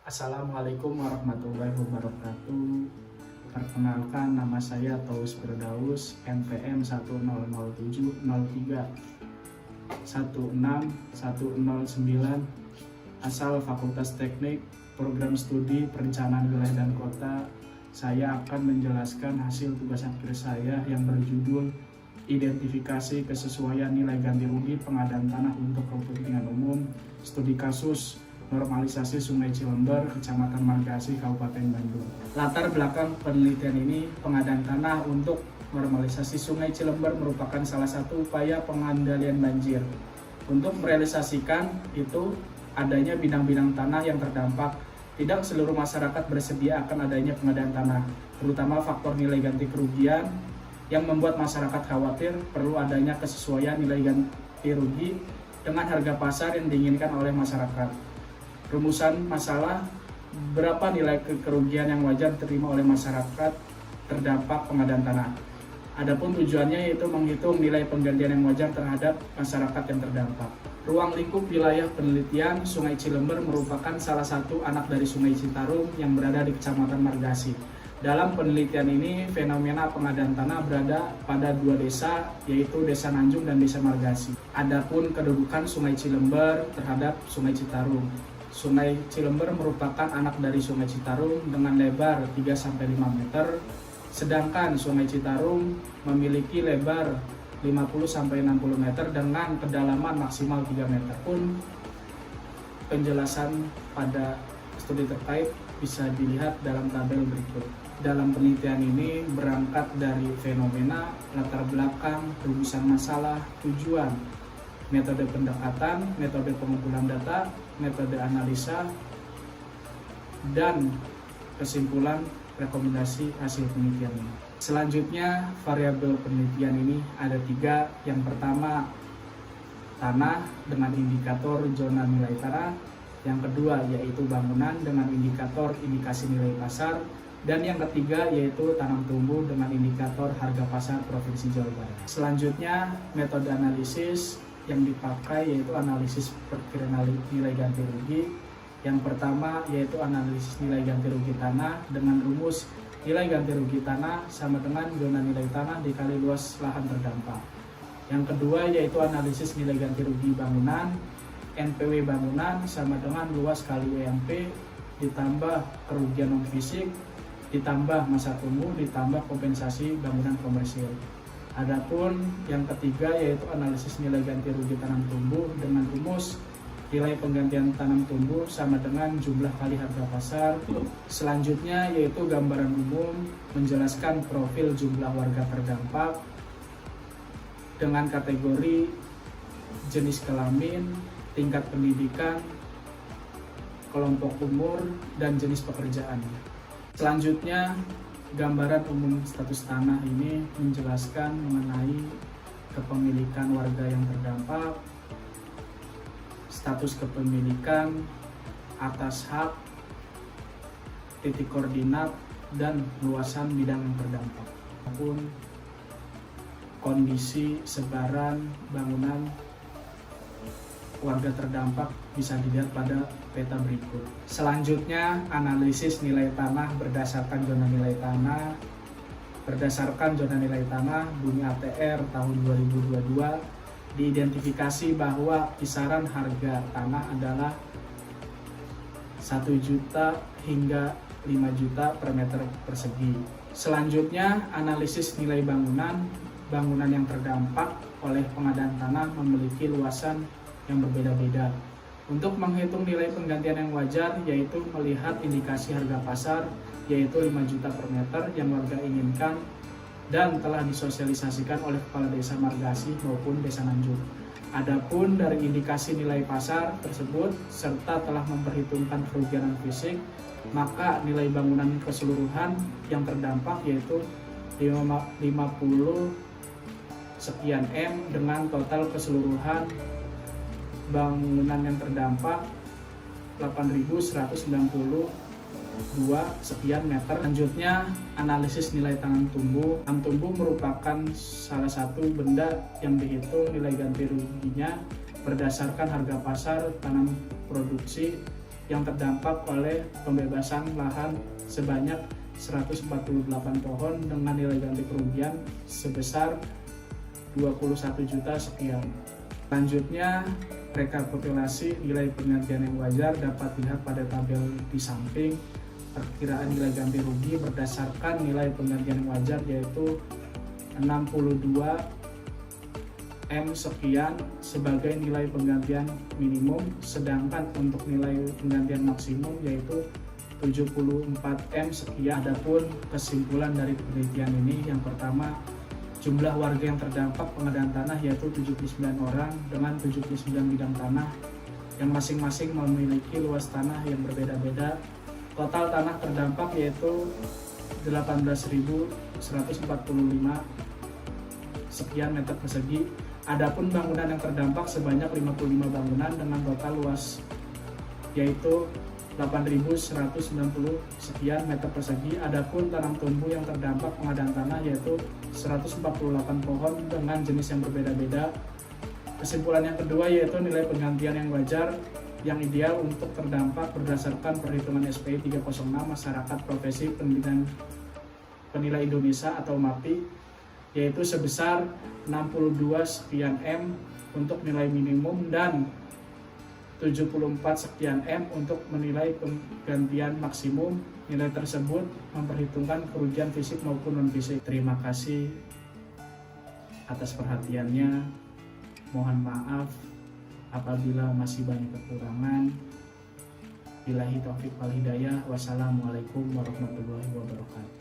Assalamualaikum warahmatullahi wabarakatuh. Perkenalkan, nama saya Taus Firdaus, NPM 1007303161009, asal Fakultas Teknik, Program Studi Perencanaan Wilayah dan Kota. Saya akan menjelaskan hasil tugas akhir saya yang berjudul Identifikasi Kesesuaian Nilai Ganti Rugi Pengadaan Tanah untuk Kepentingan Umum, Studi Kasus Normalisasi Sungai Cilember, Kecamatan Margasi, Kabupaten Bandung. Latar belakang penelitian ini, pengadaan tanah untuk normalisasi Sungai Cilember merupakan salah satu upaya pengendalian banjir. Untuk merealisasikan itu, adanya bidang-bidang tanah yang terdampak. Tidak seluruh masyarakat bersedia akan adanya pengadaan tanah, terutama faktor nilai ganti kerugian yang membuat masyarakat khawatir perlu adanya kesesuaian nilai ganti rugi dengan harga pasar yang diinginkan oleh masyarakat. Rumusan masalah, berapa nilai kerugian yang wajar diterima oleh masyarakat terdampak pengadaan tanah. Adapun tujuannya yaitu menghitung nilai penggantian yang wajar terhadap masyarakat yang terdampak. Ruang lingkup wilayah penelitian Sungai Cilember merupakan salah satu anak dari Sungai Citarum yang berada di Kecamatan Margasi. Dalam penelitian ini, fenomena pengadaan tanah berada pada dua desa, yaitu Desa Nanjung dan Desa Margasi. Adapun kedudukan Sungai Cilember terhadap Sungai Citarum. Sungai Cilember merupakan anak dari Sungai Citarum dengan lebar 3-5 meter, sedangkan Sungai Citarum memiliki lebar 50-60 meter dengan kedalaman maksimal 3 meter. Pun penjelasan pada studi terkait bisa dilihat dalam tabel berikut. Dalam penelitian ini berangkat dari fenomena, latar belakang, rumusan masalah, tujuan, metode pendekatan, metode pengumpulan data, metode analisa, dan kesimpulan rekomendasi hasil penelitian ini. Selanjutnya, variabel penelitian ini ada 3. Yang pertama, tanah dengan indikator zona nilai tanah. Yang kedua, yaitu bangunan dengan indikator indikasi nilai pasar. Dan yang ketiga, yaitu tanam tumbuh dengan indikator harga pasar Provinsi Jawa Barat. Selanjutnya, metode analisis yang dipakai yaitu analisis perkiraan nilai ganti rugi. Yang pertama yaitu analisis nilai ganti rugi tanah dengan rumus nilai ganti rugi tanah sama dengan zona nilai tanah dikali luas lahan terdampak. Yang kedua yaitu analisis nilai ganti rugi bangunan, NPW bangunan sama dengan luas kali EMP ditambah kerugian non fisik ditambah masa tumbuh ditambah kompensasi bangunan komersil. Adapun yang ketiga yaitu analisis nilai ganti rugi tanam tumbuh dengan rumus nilai penggantian tanam tumbuh sama dengan jumlah kali harga pasar. Selanjutnya yaitu gambaran umum menjelaskan profil jumlah warga terdampak dengan kategori jenis kelamin, tingkat pendidikan, kelompok umur, dan jenis pekerjaan. Selanjutnya, gambaran umum status tanah ini menjelaskan mengenai kepemilikan warga yang terdampak, status kepemilikan, atas hak, titik koordinat, dan luasan bidang yang terdampak. Maupun kondisi sebaran bangunan warga terdampak bisa dilihat pada peta berikut. Selanjutnya, analisis nilai tanah berdasarkan zona nilai tanah. Berdasarkan zona nilai tanah, Bumi ATR tahun 2022 diidentifikasi bahwa kisaran harga tanah adalah 1 juta hingga 5 juta per meter persegi. Selanjutnya, analisis nilai bangunan. Bangunan yang terdampak oleh pengadaan tanah memiliki luasan yang berbeda-beda. Untuk menghitung nilai penggantian yang wajar yaitu melihat indikasi harga pasar yaitu 5 juta per meter yang warga inginkan dan telah disosialisasikan oleh Kepala Desa Margasi maupun Desa Nanjung. Adapun dari indikasi nilai pasar tersebut serta telah memperhitungkan kerugian fisik, maka nilai bangunan keseluruhan yang terdampak yaitu 50 sekian M dengan total keseluruhan bangunan yang terdampak 8.192 sekian meter. Selanjutnya, analisis nilai tanam tumbuh. Tanam tumbuh merupakan salah satu benda yang dihitung nilai ganti ruginya berdasarkan harga pasar tanam produksi yang terdampak oleh pembebasan lahan sebanyak 148 pohon dengan nilai ganti kerugian sebesar 21 juta sekian. Selanjutnya, rekapitulasi nilai penggantian yang wajar dapat dilihat pada tabel di samping. Perkiraan nilai ganti rugi berdasarkan nilai penggantian yang wajar yaitu 62 M sekian sebagai nilai penggantian minimum, sedangkan untuk nilai penggantian maksimum yaitu 74 M sekian. Adapun kesimpulan dari penelitian ini, yang pertama, jumlah warga yang terdampak pengadaan tanah yaitu 79 orang dengan 79 bidang tanah yang masing-masing memiliki luas tanah yang berbeda-beda. Total tanah terdampak yaitu 18.145 sekian meter persegi. Adapun bangunan yang terdampak sebanyak 55 bangunan dengan total luas yaitu 8.190 sekian meter persegi. Adapun tanam tumbuh yang terdampak pengadaan tanah yaitu 148 pohon dengan jenis yang berbeda-beda. Kesimpulan yang kedua yaitu nilai penggantian yang wajar yang ideal untuk terdampak berdasarkan perhitungan SPI 306 Masyarakat Profesi Penilai Indonesia atau MAPI, yaitu sebesar 62 sekian M untuk nilai minimum dan 74 sekian M untuk menilai penggantian maksimum. Nilai tersebut memperhitungkan kerugian fisik maupun non-fisik. Terima kasih atas perhatiannya. Mohon maaf apabila masih banyak kekurangan. Billahi taufiq wal hidayah. Wassalamualaikum warahmatullahi wabarakatuh.